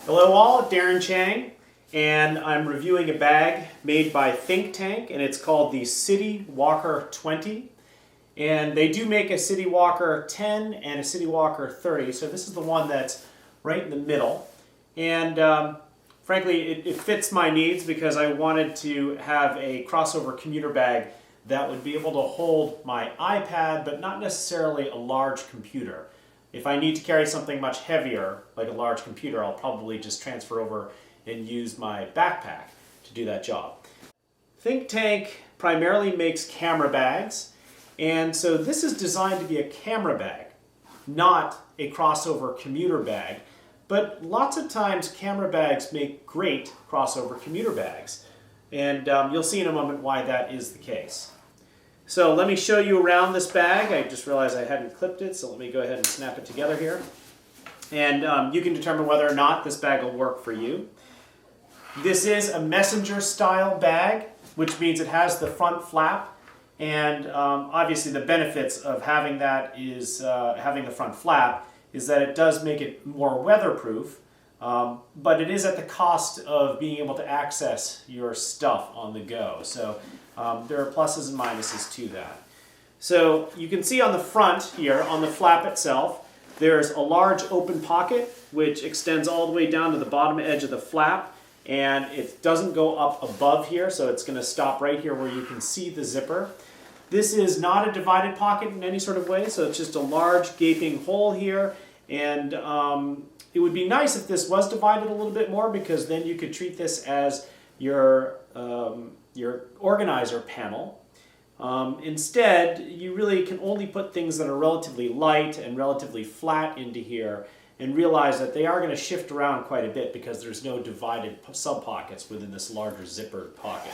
Hello all, Darren Chang, and I'm reviewing a bag made by Think Tank, and it's called the City Walker 20. And they do make a City Walker 10 and a City Walker 30, so this is the one that's right in the middle. And frankly, it fits my needs because I wanted to have a crossover commuter bag that would be able to hold my iPad, but not necessarily a large computer. If I need to carry something much heavier, like a large computer, I'll probably just transfer over and use my backpack to do that job. Think Tank primarily makes camera bags, and so this is designed to be a camera bag, not a crossover commuter bag. But lots of times camera bags make great crossover commuter bags, and you'll see in a moment why that is the case. So let me show you around this bag. I just realized I hadn't clipped it, so let me go ahead and snap it together here. And you can determine whether or not this bag will work for you. This is a messenger style bag, which means it has the front flap. And obviously the benefits of having that is having the front flap is that it does make it more weatherproof, but it is at the cost of being able to access your stuff on the go. So there are pluses and minuses to that. So you can see on the front here, on the flap itself, there's a large open pocket which extends all the way down to the bottom edge of the flap, and it doesn't go up above here, so it's going to stop right here where you can see the zipper. This is not a divided pocket in any sort of way, so it's just a large gaping hole here, and it would be nice if this was divided a little bit more, because then you could treat this as your organizer panel. Instead, you really can only put things that are relatively light and relatively flat into here, and realize that they are going to shift around quite a bit because there's no divided sub-pockets within this larger zippered pocket.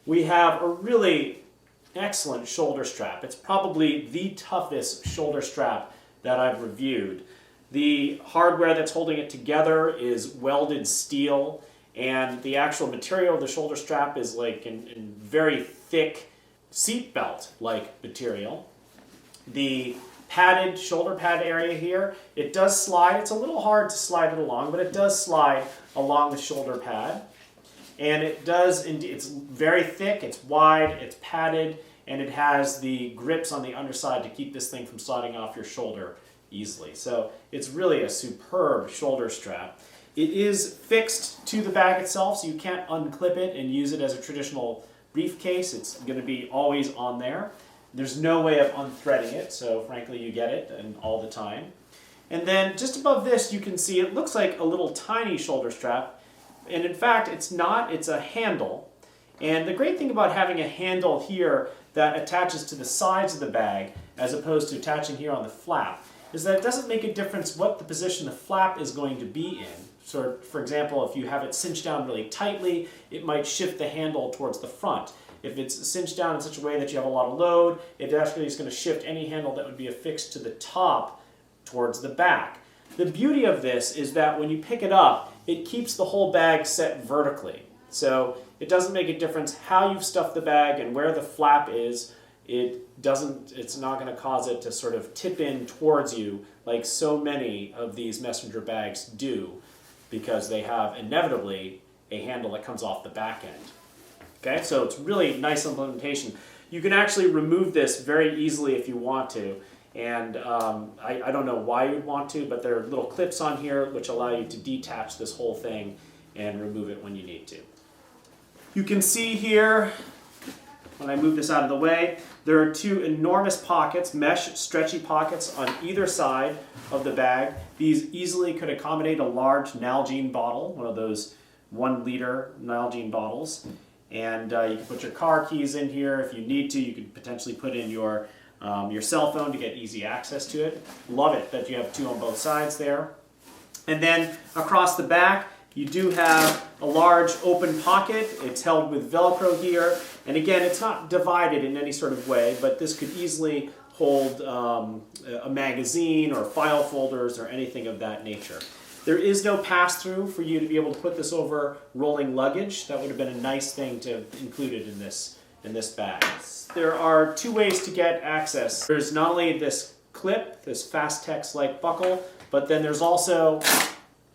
We have a really excellent shoulder strap. It's probably the toughest shoulder strap that I've reviewed. The hardware that's holding it together is welded steel, and the actual material of the shoulder strap is like in very thick seatbelt-like material. The padded shoulder pad area here, it does slide. It's a little hard to slide it along, but it does slide along the shoulder pad. And it does, it's very thick, it's wide, it's padded, and it has the grips on the underside to keep this thing from sliding off your shoulder easily. So it's really a superb shoulder strap. It is fixed to the bag itself, so you can't unclip it and use it as a traditional briefcase. It's going to be always on there. There's no way of unthreading it, so frankly you get it and all the time. And then just above this you can see it looks like a little tiny shoulder strap, and in fact it's not, it's a handle. And the great thing about having a handle here that attaches to the sides of the bag as opposed to attaching here on the flap is that it doesn't make a difference what the position the flap is going to be in. So for example, if you have it cinched down really tightly, it might shift the handle towards the front. If it's cinched down in such a way that you have a lot of load, it actually is going to shift any handle that would be affixed to the top towards the back. The beauty of this is that when you pick it up, it keeps the whole bag set vertically. So it doesn't make a difference how you've stuffed the bag and where the flap is. It's not going to cause it to sort of tip in towards you like so many of these messenger bags do, because they have inevitably a handle that comes off the back end. Okay, so it's really nice implementation. You can actually remove this very easily if you want to, and I don't know why you'd want to, but there are little clips on here which allow you to detach this whole thing and remove it when you need to. You can see here, when I move this out of the way, there are two enormous pockets, mesh stretchy pockets on either side of the bag. These easily could accommodate a large Nalgene bottle, one of those 1 liter Nalgene bottles. And you can put your car keys in here if you need to. You could potentially put in your cell phone to get easy access to it. Love it that you have two on both sides there. And then across the back, you do have a large open pocket. It's held with Velcro here. And again, it's not divided in any sort of way, but this could easily hold a magazine or file folders or anything of that nature. There is no pass-through for you to be able to put this over rolling luggage. That would have been a nice thing to have included in this bag. There are two ways to get access. There's not only this clip, this Fastex-like buckle, but then there's also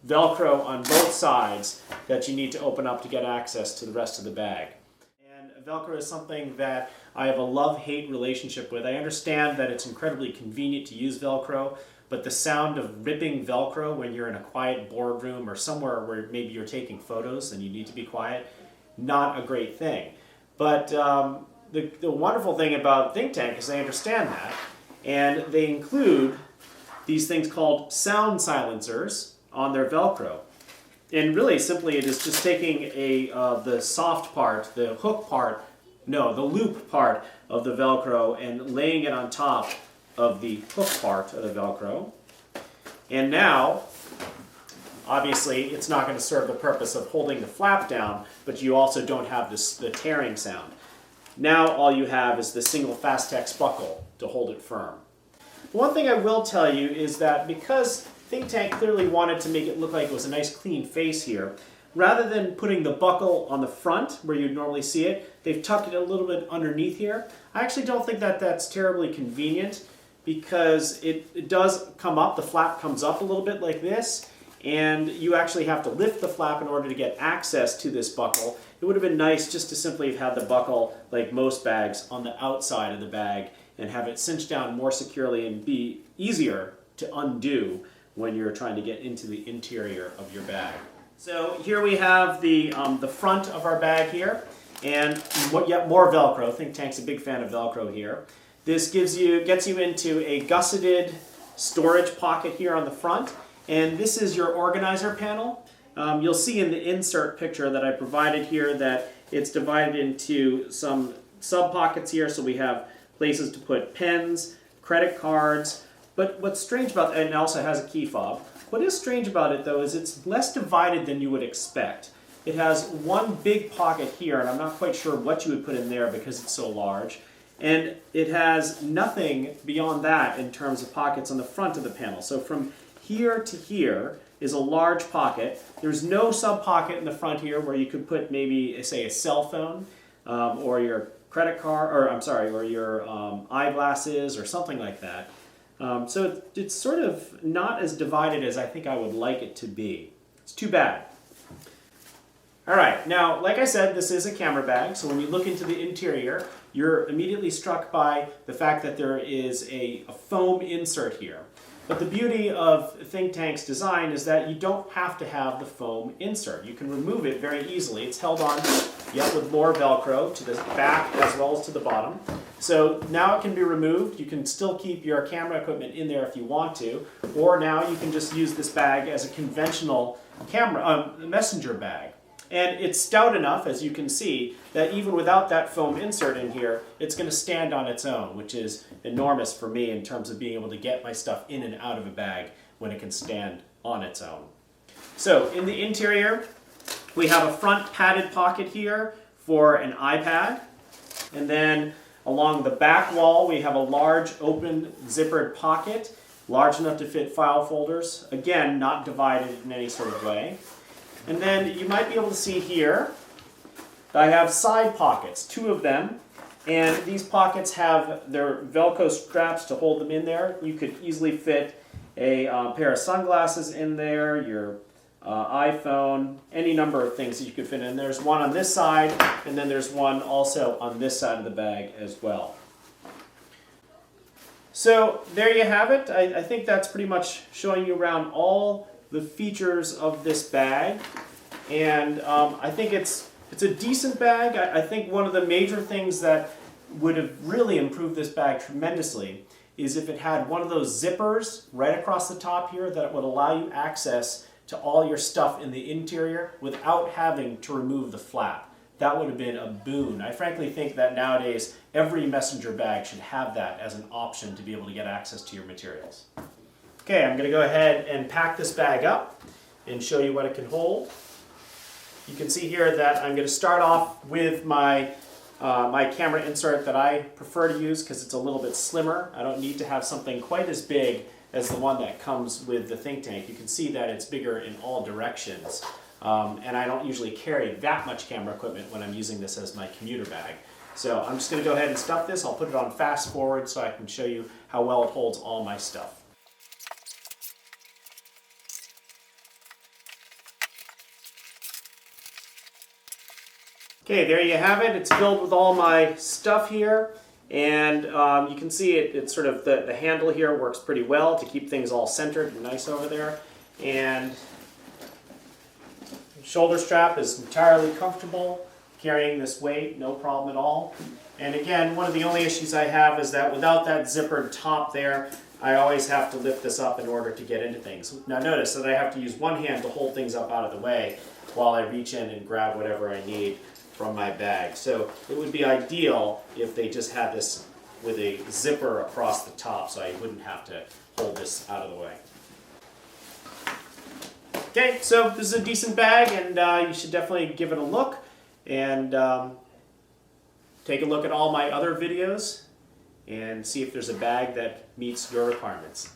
Velcro on both sides that you need to open up to get access to the rest of the bag. And Velcro is something that I have a love-hate relationship with. I understand that it's incredibly convenient to use Velcro, but the sound of ripping Velcro when you're in a quiet boardroom or somewhere where maybe you're taking photos and you need to be quiet, not a great thing. But the wonderful thing about Think Tank is they understand that, and they include these things called sound silencers on their Velcro. And really simply it is just taking the soft part, the hook part, no, the loop part of the Velcro and laying it on top of the hook part of the Velcro. And now, obviously, it's not going to serve the purpose of holding the flap down, but you also don't have the tearing sound. Now all you have is the single Fastex buckle to hold it firm. One thing I will tell you is that because Think Tank clearly wanted to make it look like it was a nice clean face here, rather than putting the buckle on the front where you'd normally see it, they've tucked it a little bit underneath here. I actually don't think that that's terribly convenient because it does come up, the flap comes up a little bit like this, and you actually have to lift the flap in order to get access to this buckle. It would have been nice just to simply have had the buckle, like most bags, on the outside of the bag and have it cinched down more securely and be easier to undo when you're trying to get into the interior of your bag. So here we have the front of our bag here, and yet more Velcro. Think Tank's a big fan of Velcro here. This gets you into a gusseted storage pocket here on the front, and this is your organizer panel. You'll see in the insert picture that I provided here that it's divided into some sub-pockets here, so we have places to put pens, credit cards, but what's strange about that, and it also has a key fob. What is strange about it though is it's less divided than you would expect. It has one big pocket here, and I'm not quite sure what you would put in there because it's so large. And it has nothing beyond that in terms of pockets on the front of the panel. So from here to here is a large pocket. There's no sub-pocket in the front here where you could put maybe, say, a cell phone or your credit card, or your eyeglasses or something like that. So it's sort of not as divided as I think I would like it to be. It's too bad. All right, now, like I said, this is a camera bag, so when you look into the interior, you're immediately struck by the fact that there is a foam insert here. But the beauty of Think Tank's design is that you don't have to have the foam insert. You can remove it very easily. It's held on yet with more Velcro to the back as well as to the bottom. So now it can be removed. You can still keep your camera equipment in there if you want to, or now you can just use this bag as a conventional messenger bag. And it's stout enough, as you can see, that even without that foam insert in here, it's going to stand on its own, which is enormous for me in terms of being able to get my stuff in and out of a bag when it can stand on its own. So in the interior, we have a front padded pocket here for an iPad. And then along the back wall, we have a large open zippered pocket, large enough to fit file folders. Again, not divided in any sort of way. And then you might be able to see here, I have side pockets, 2 of them, and these pockets have their Velcro straps to hold them in there. You could easily fit a pair of sunglasses in there, your iPhone, any number of things that you could fit in. There's one on this side, and then there's one also on this side of the bag as well. So there you have it. I think that's pretty much showing you around all the features of this bag, and I think it's a decent bag. I think one of the major things that would have really improved this bag tremendously is if it had one of those zippers right across the top here that would allow you access to all your stuff in the interior without having to remove the flap. That would have been a boon. I frankly think that nowadays every messenger bag should have that as an option to be able to get access to your materials. Okay, I'm going to go ahead and pack this bag up and show you what it can hold. You can see here that I'm going to start off with my camera insert that I prefer to use because it's a little bit slimmer. I don't need to have something quite as big as the one that comes with the Think Tank. You can see that it's bigger in all directions. And I don't usually carry that much camera equipment when I'm using this as my commuter bag. So I'm just going to go ahead and stuff this. I'll put it on fast forward so I can show you how well it holds all my stuff. Okay, there you have it. It's filled with all my stuff here. And you can see it's sort of the handle here works pretty well to keep things all centered and nice over there. And the shoulder strap is entirely comfortable carrying this weight, no problem at all. And again, one of the only issues I have is that without that zippered top there, I always have to lift this up in order to get into things. Now notice that I have to use one hand to hold things up out of the way while I reach in and grab whatever I need from my bag. So it would be ideal if they just had this with a zipper across the top so I wouldn't have to hold this out of the way. Okay, so this is a decent bag, and you should definitely give it a look and take a look at all my other videos and see if there's a bag that meets your requirements.